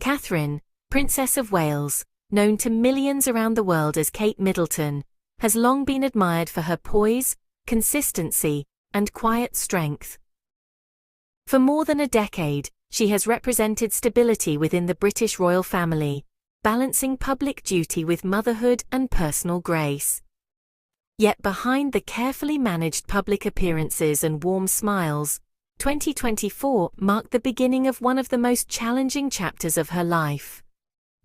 Catherine, Princess of Wales, known to millions around the world as Kate Middleton, has long been admired for her poise, consistency, and quiet strength. For more than a decade, she has represented stability within the British royal family, balancing public duty with motherhood and personal grace. Yet behind the carefully managed public appearances and warm smiles, 2024 marked the beginning of one of the most challenging chapters of her life.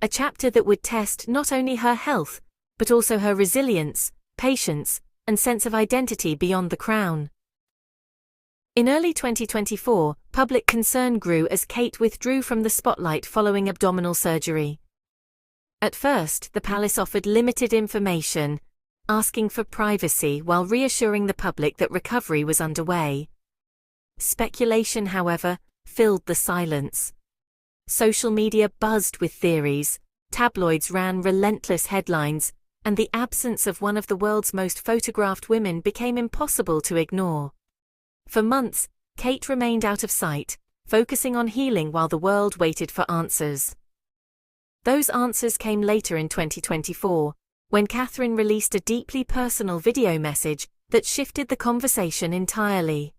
A chapter that would test not only her health, but also her resilience, patience, and sense of identity beyond the crown. In early 2024, public concern grew as Kate withdrew from the spotlight following abdominal surgery. At first, the palace offered limited information, asking for privacy while reassuring the public that recovery was underway. Speculation, however, filled the silence. Social media buzzed with theories, tabloids ran relentless headlines, and the absence of one of the world's most photographed women became impossible to ignore. For months, Kate remained out of sight, focusing on healing while the world waited for answers. Those answers came later in 2024, when Catherine released a deeply personal video message that shifted the conversation entirely.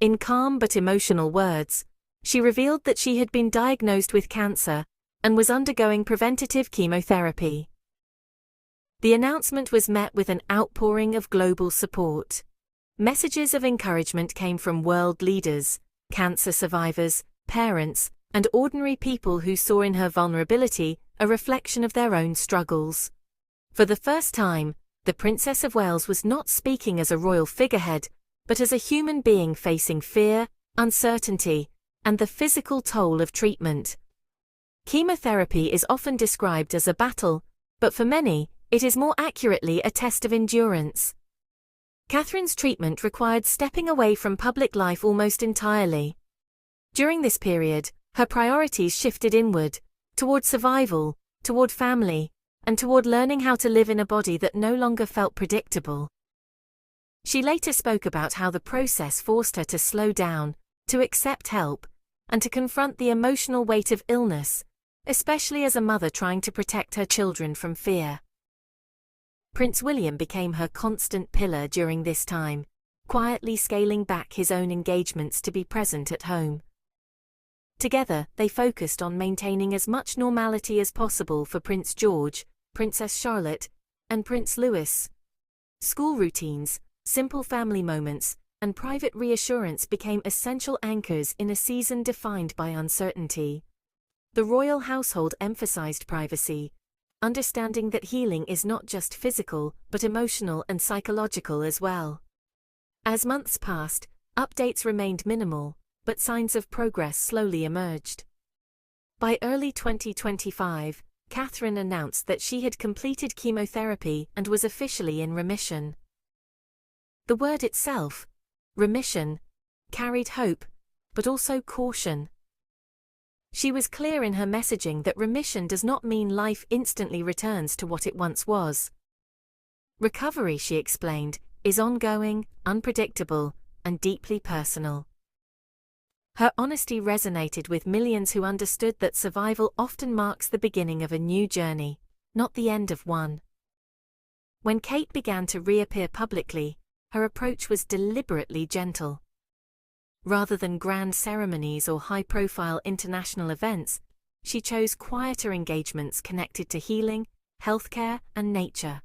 In calm but emotional words, she revealed that she had been diagnosed with cancer and was undergoing preventative chemotherapy. The announcement was met with an outpouring of global support. Messages of encouragement came from world leaders, cancer survivors, parents, and ordinary people who saw in her vulnerability a reflection of their own struggles. For the first time, the Princess of Wales was not speaking as a royal figurehead, but as a human being facing fear, uncertainty, and the physical toll of treatment. Chemotherapy is often described as a battle, but for many, it is more accurately a test of endurance. Catherine's treatment required stepping away from public life almost entirely. During this period, her priorities shifted inward, toward survival, toward family, and toward learning how to live in a body that no longer felt predictable. She later spoke about how the process forced her to slow down, to accept help, and to confront the emotional weight of illness, especially as a mother trying to protect her children from fear. Prince William became her constant pillar during this time, quietly scaling back his own engagements to be present at home. Together, they focused on maintaining as much normality as possible for Prince George, Princess Charlotte, and Prince Louis. School routines, simple family moments, and private reassurance became essential anchors in a season defined by uncertainty. The royal household emphasized privacy, understanding that healing is not just physical but emotional and psychological as well. As months passed, updates remained minimal, but signs of progress slowly emerged. By early 2025, Catherine announced that she had completed chemotherapy and was officially in remission. The word itself, remission, carried hope, but also caution. She was clear in her messaging that remission does not mean life instantly returns to what it once was. Recovery, she explained, is ongoing, unpredictable, and deeply personal. Her honesty resonated with millions who understood that survival often marks the beginning of a new journey, not the end of one. When Kate began to reappear publicly, her approach was deliberately gentle. Rather than grand ceremonies or high-profile international events, she chose quieter engagements connected to healing, healthcare, and nature.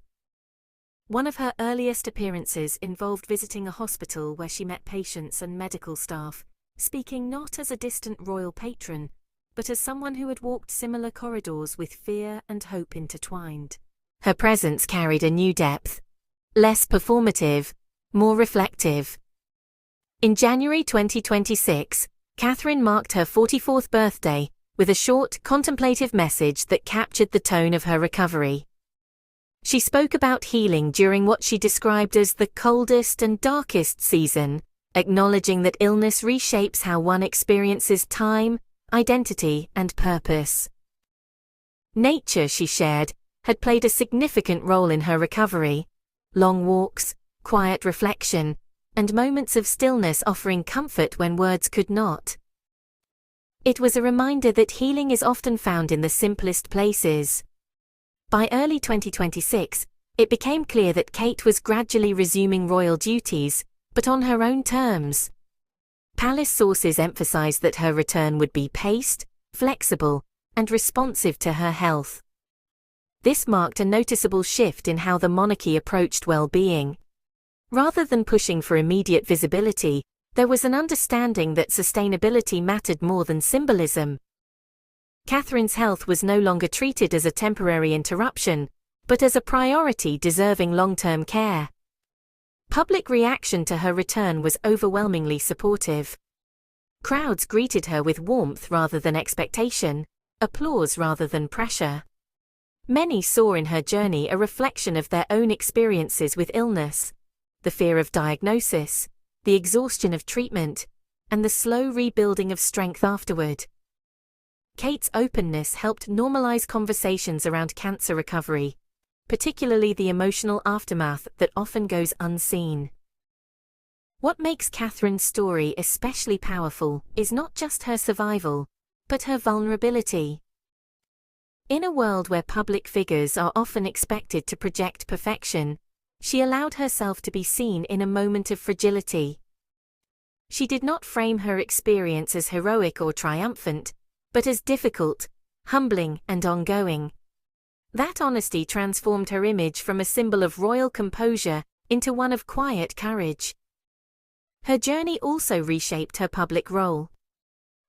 One of her earliest appearances involved visiting a hospital where she met patients and medical staff, speaking not as a distant royal patron, but as someone who had walked similar corridors with fear and hope intertwined. Her presence carried a new depth, less performative, more reflective. In January 2026, Catherine marked her 44th birthday with a short, contemplative message that captured the tone of her recovery. She spoke about healing during what she described as the coldest and darkest season, acknowledging that illness reshapes how one experiences time, identity, and purpose. Nature, she shared, had played a significant role in her recovery. Long walks, quiet reflection, and moments of stillness offering comfort when words could not. It was a reminder that healing is often found in the simplest places. By early 2026, it became clear that Kate was gradually resuming royal duties, but on her own terms. Palace sources emphasized that her return would be paced, flexible, and responsive to her health. This marked a noticeable shift in how the monarchy approached well-being. Rather than pushing for immediate visibility, there was an understanding that sustainability mattered more than symbolism. Catherine's health was no longer treated as a temporary interruption, but as a priority deserving long-term care. Public reaction to her return was overwhelmingly supportive. Crowds greeted her with warmth rather than expectation, applause rather than pressure. Many saw in her journey a reflection of their own experiences with illness, the fear of diagnosis, the exhaustion of treatment, and the slow rebuilding of strength afterward. Kate's openness helped normalize conversations around cancer recovery, particularly the emotional aftermath that often goes unseen. What makes Catherine's story especially powerful is not just her survival, but her vulnerability. In a world where public figures are often expected to project perfection, she allowed herself to be seen in a moment of fragility. She did not frame her experience as heroic or triumphant, but as difficult, humbling, and ongoing. That honesty transformed her image from a symbol of royal composure into one of quiet courage. Her journey also reshaped her public role.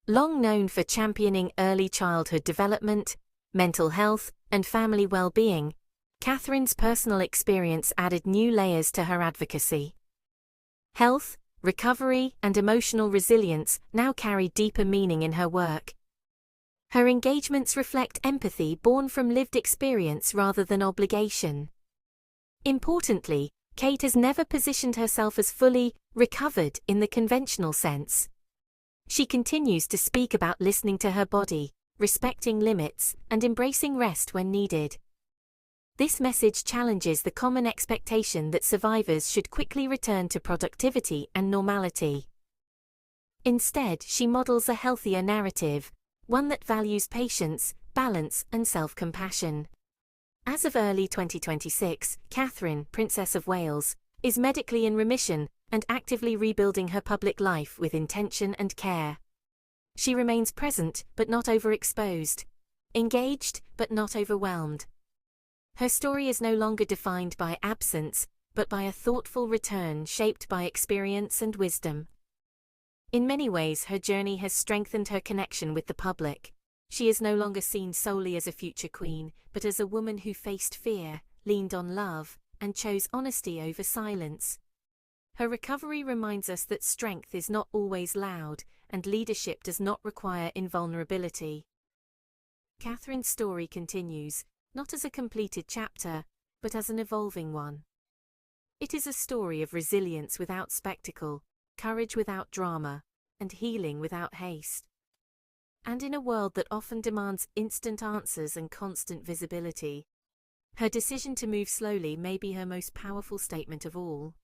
Long known for championing early childhood development, mental health, and family well-being, Catherine's personal experience added new layers to her advocacy. Health, recovery, and emotional resilience now carry deeper meaning in her work. Her engagements reflect empathy born from lived experience rather than obligation. Importantly, Kate has never positioned herself as fully recovered in the conventional sense. She continues to speak about listening to her body, respecting limits, and embracing rest when needed. This message challenges the common expectation that survivors should quickly return to productivity and normality. Instead, she models a healthier narrative, one that values patience, balance, and self-compassion. As of early 2026, Catherine, Princess of Wales, is medically in remission and actively rebuilding her public life with intention and care. She remains present but not overexposed, engaged but not overwhelmed. Her story is no longer defined by absence, but by a thoughtful return shaped by experience and wisdom. In many ways, her journey has strengthened her connection with the public. She is no longer seen solely as a future queen, but as a woman who faced fear, leaned on love, and chose honesty over silence. Her recovery reminds us that strength is not always loud, and leadership does not require invulnerability. Catherine's story continues, not as a completed chapter, but as an evolving one. It is a story of resilience without spectacle, courage without drama, and healing without haste. And in a world that often demands instant answers and constant visibility, her decision to move slowly may be her most powerful statement of all.